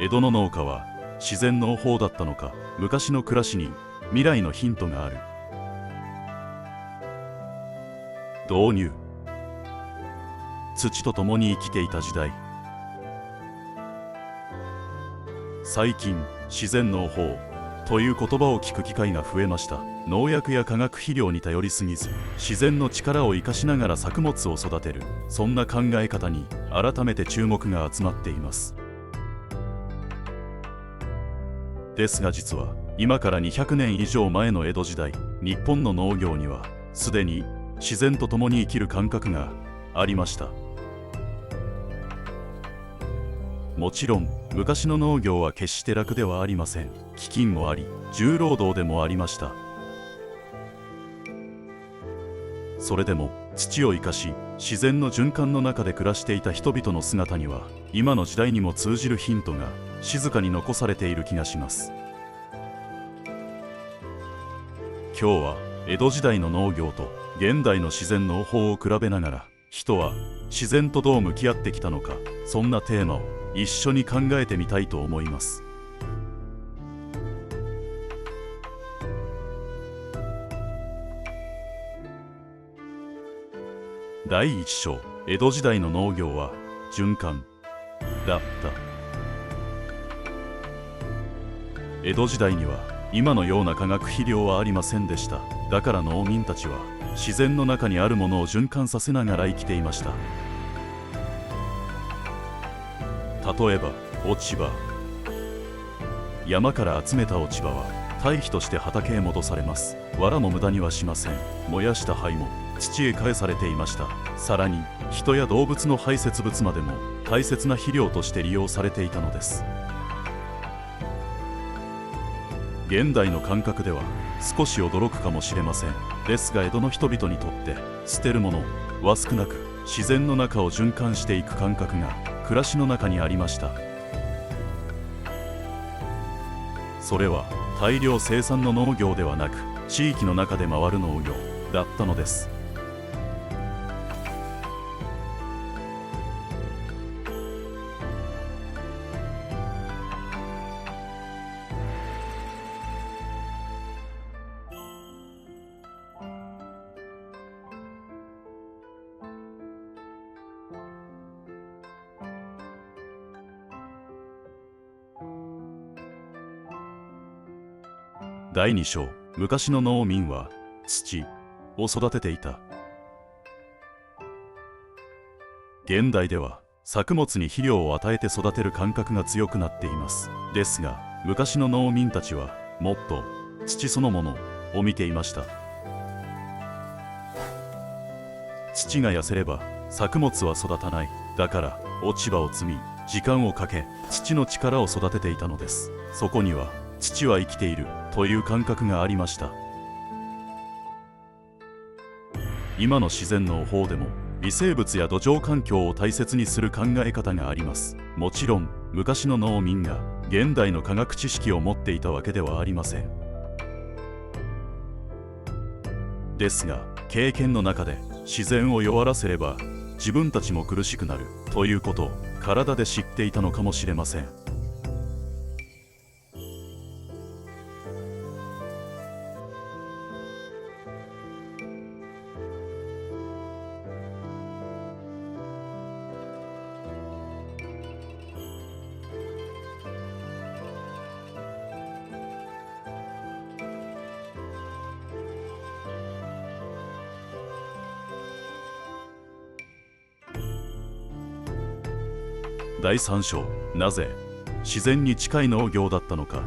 江戸の農家は自然農法だったのか、昔の暮らしに未来のヒントがある。導入。土と共に生きていた時代。最近、自然農法という言葉を聞く機会が増えました。農薬や化学肥料に頼りすぎず、自然の力を生かしながら作物を育てる、そんな考え方に改めて注目が集まっています。ですが実は、今から200年以上前の江戸時代、日本の農業にはすでに自然と共に生きる感覚がありました。もちろん昔の農業は決して楽ではありません。飢饉もあり、重労働でもありました。それでも土を生かし、自然の循環の中で暮らしていた人々の姿には、今の時代にも通じるヒントが静かに残されている気がします。今日は江戸時代の農業と現代の自然農法を比べながら、人は自然とどう向き合ってきたのか、そんなテーマを一緒に考えてみたいと思います。第一章、江戸時代の農業は循環だった。江戸時代には今のような化学肥料はありませんでした。だから農民たちは自然の中にあるものを循環させながら生きていました。例えば落ち葉。山から集めた落ち葉は堆肥として畑へ戻されます。藁も無駄にはしません。燃やした灰も土へ返されていました。さらに人や動物の排泄物までも大切な肥料として利用されていたのです。現代の感覚では少し驚くかもしれません。ですが江戸の人々にとって捨てるものは少なく、自然の中を循環していく感覚が暮らしの中にありました。それは大量生産の農業ではなく、地域の中で回る農業だったのです。第2章、昔の農民は土を育てていた。現代では作物に肥料を与えて育てる感覚が強くなっています。ですが昔の農民たちはもっと土そのものを見ていました。土が痩せれば作物は育たない。だから落ち葉を積み、時間をかけ土の力を育てていたのです。そこには土は生きているという感覚がありました。今の自然農法でも微生物や土壌環境を大切にする考え方があります。もちろん昔の農民が現代の科学知識を持っていたわけではありません。ですが経験の中で自然を弱らせれば自分たちも苦しくなるということを体で知っていたのかもしれません。第3章、なぜ自然に近い農業だったのか。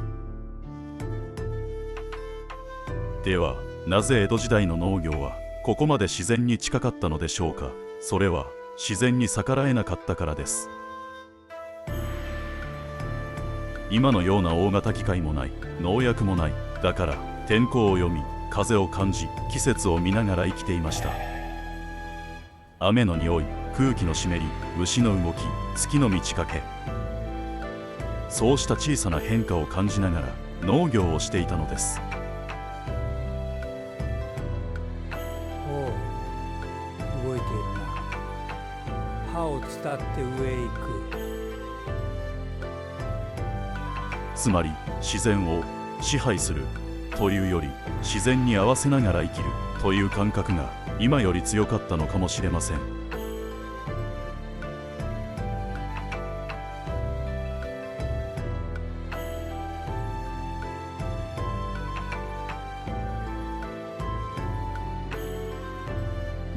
ではなぜ江戸時代の農業はここまで自然に近かったのでしょうか。それは自然に逆らえなかったからです。今のような大型機械もない、農薬もない。だから天候を読み、風を感じ、季節を見ながら生きていました。雨の匂い、空気の湿り、牛の動き、月の満ち欠け、そうした小さな変化を感じながら農業をしていたのです。おう、動いているな。刃を伝って上へ行く。つまり自然を支配するというより、自然に合わせながら生きるという感覚が今より強かったのかもしれません。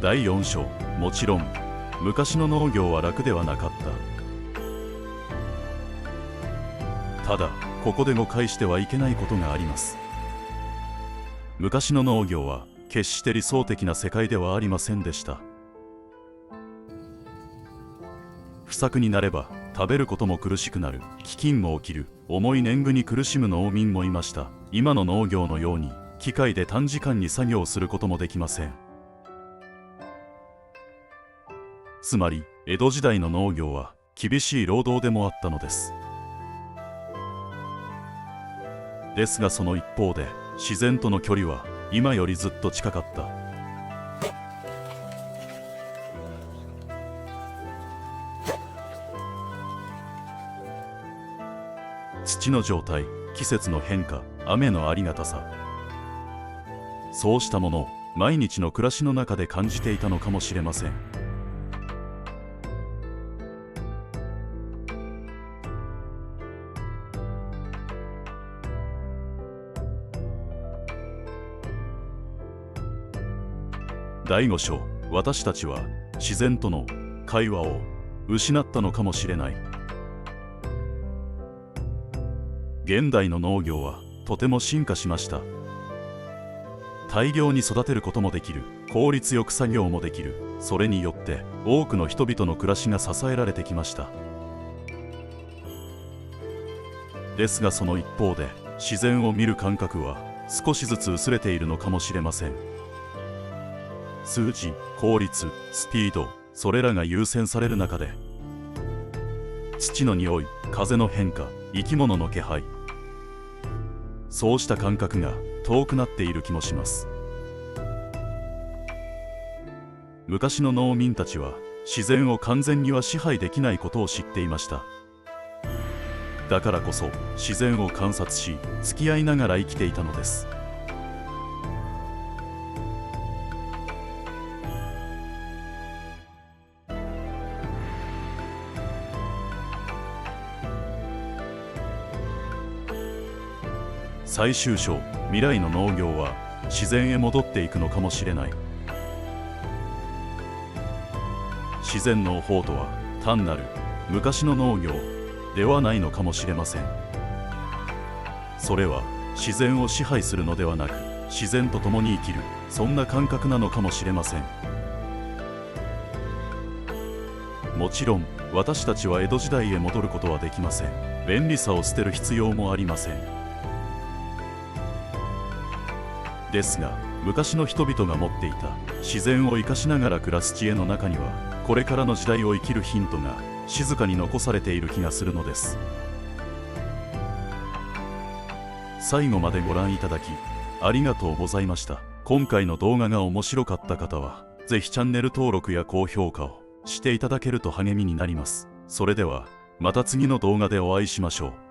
第4章。もちろん昔の農業は楽ではなかった。ただここで誤解してはいけないことがあります。昔の農業は決して理想的な世界ではありませんでした。不作になれば食べることも苦しくなる、飢饉も起きる、重い年貢に苦しむ農民もいました。今の農業のように機械で短時間に作業することもできません。つまり江戸時代の農業は厳しい労働でもあったのです。ですがその一方で自然との距離は今よりずっと近かった。土の状態、季節の変化、雨のありがたさ、そうしたものを毎日の暮らしの中で感じていたのかもしれません。第5章。私たちは自然との会話を失ったのかもしれない。現代の農業はとても進化しました。大量に育てることもできる、効率よく作業もできる。それによって多くの人々の暮らしが支えられてきました。ですがその一方で自然を見る感覚は少しずつ薄れているのかもしれません。数字、効率、スピード、それらが優先される中で、土の匂い、風の変化、生き物の気配、そうした感覚が遠くなっている気もします。昔の農民たちは自然を完全には支配できないことを知っていました。だからこそ自然を観察し、付き合いながら生きていたのです。最終章。未来の農業は自然へ戻っていくのかもしれない。自然農法とは単なる昔の農業ではないのかもしれません。それは自然を支配するのではなく、自然と共に生きる、そんな感覚なのかもしれません。もちろん私たちは江戸時代へ戻ることはできません。便利さを捨てる必要もありません。ですが昔の人々が持っていた自然を生かしながら暮らす知恵の中には、これからの時代を生きるヒントが静かに残されている気がするのです。最後までご覧いただきありがとうございました。今回の動画が面白かった方はぜひチャンネル登録や高評価をしていただけると励みになります。それではまた次の動画でお会いしましょう。